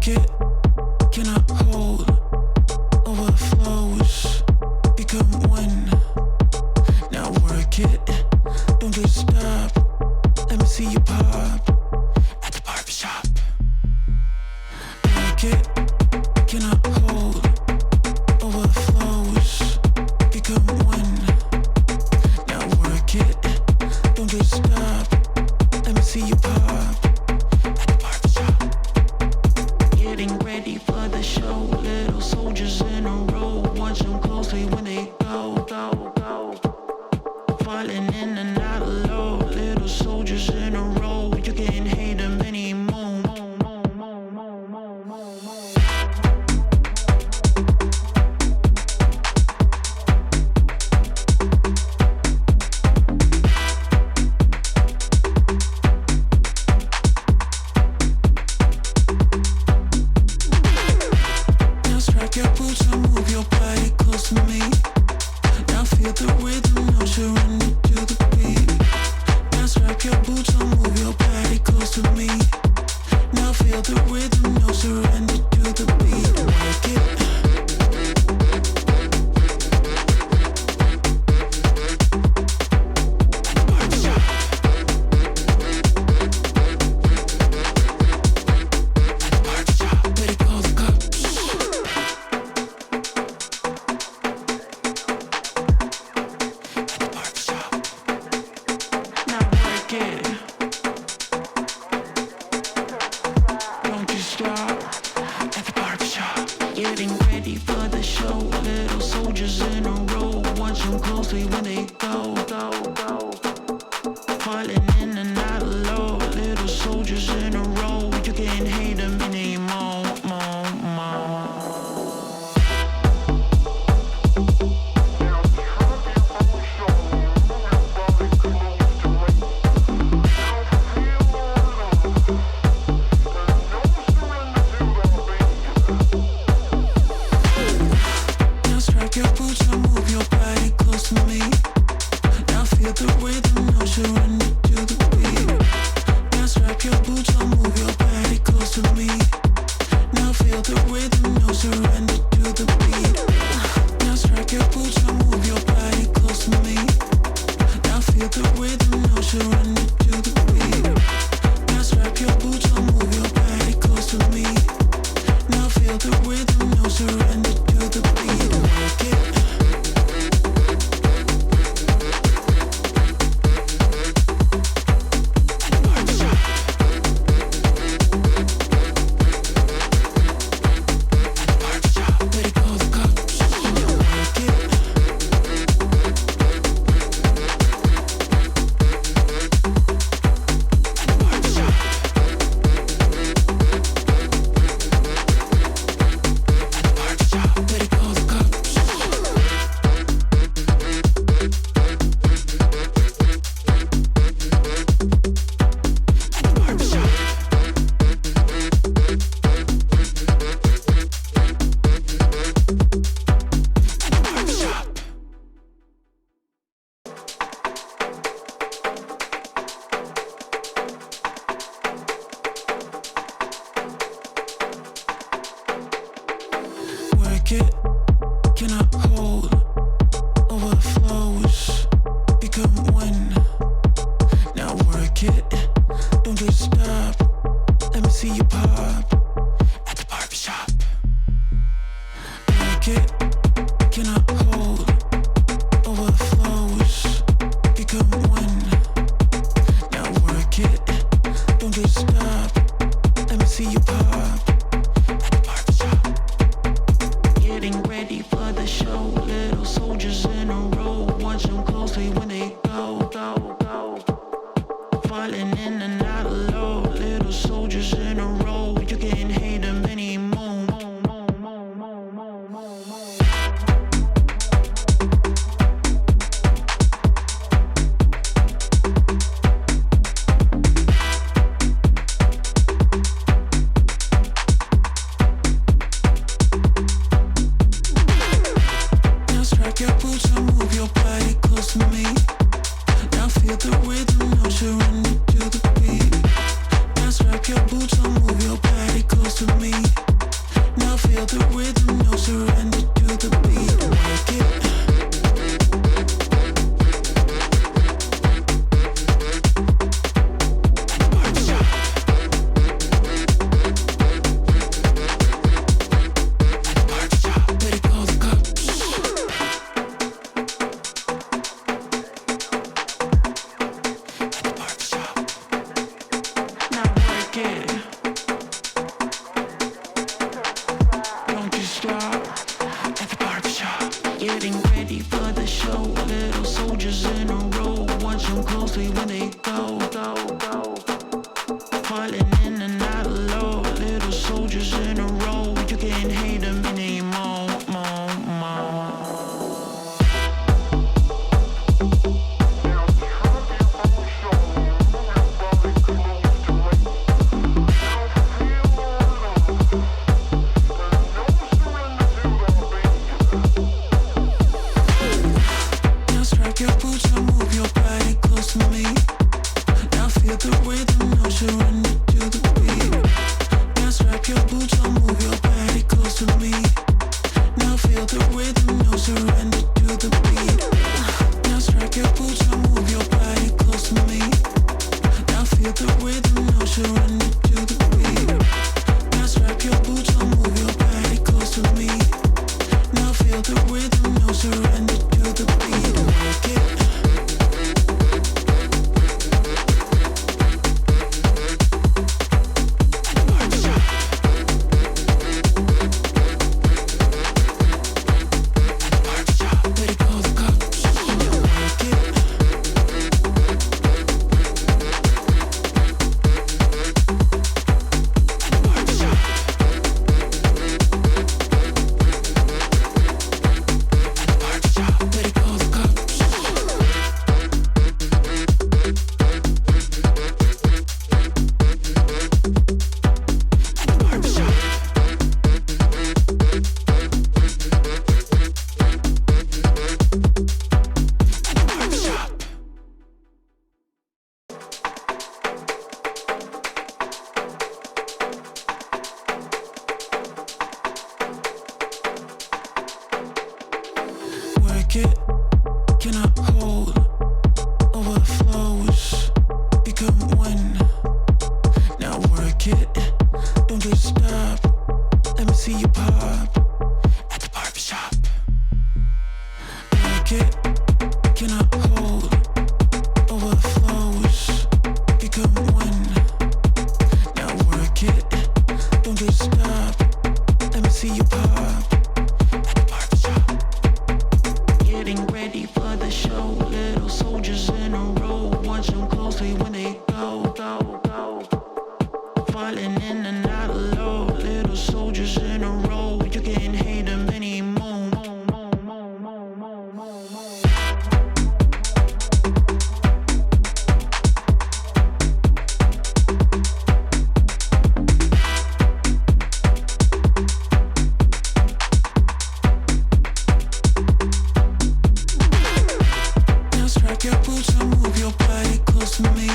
it, cannot hold, overflows, become one. Now work it, don't just stop. Let me see you pop at the barbershop. Work it, cannot hold, overflows, become one. Now work it, don't just stop. Let me see you pop at the barbershop. Getting ready for the show, little soldiers in a row. Watch them closely when they go, go, go. Falling in and out of low, little soldiers in a row. You can't hate them anymore. Now strike your boots and move your body close to me. Now feel the rhythm, no surrender to the beat. Now strike your boots and move your body close to me. Now feel the rhythm, no surrender to the beat. Work it. Getting ready for the show, little soldiers in a row. Watch them closely when they go, go, go. Falling in and out of low, little soldiers in a row. You can't hate them anymore, more, more. Your boots and move your body close to me. Now feel the rhythm, no surrender to the beat. Now strap your boots and move your body close to me. Now feel the rhythm, no surrender to the beat. Now strap your boots and move your body close to me. Now feel the rhythm, no surrender to the beat. Now strap your boots and move your body close to me. Now feel the rhythm, no surrender to the beat. Work it. It cannot hold, overflows, become one. Now work it, don't just stop. Let me see you pop at the barbershop. Work it, cannot hold, overflows, become one. Now work it, don't just stop. Let me see you pop. Getting ready for the show, little soldiers in a row. Watch them closely when they go, go, go. Falling in and out of low, little soldiers in a row. You can't hate them anymore. Your boots and move your body close to me. Now feel the rhythm, no surrender to the beat. Now strap your boots and move your body close to me. your boots and move your body close to me.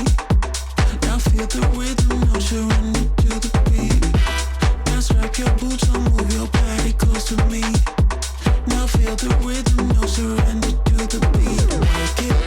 Now feel the rhythm, no surrender to the beat. Now strap your boots and move your body close to me. Now feel the rhythm, no surrender to the beat. Work it.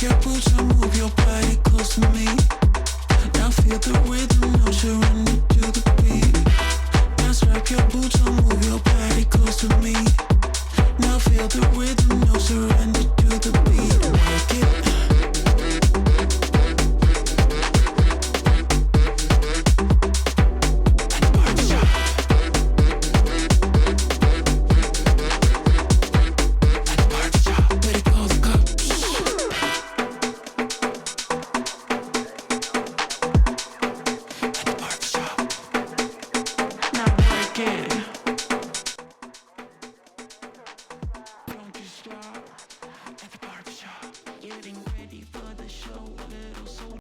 Your boots and move your body close to me. Now feel the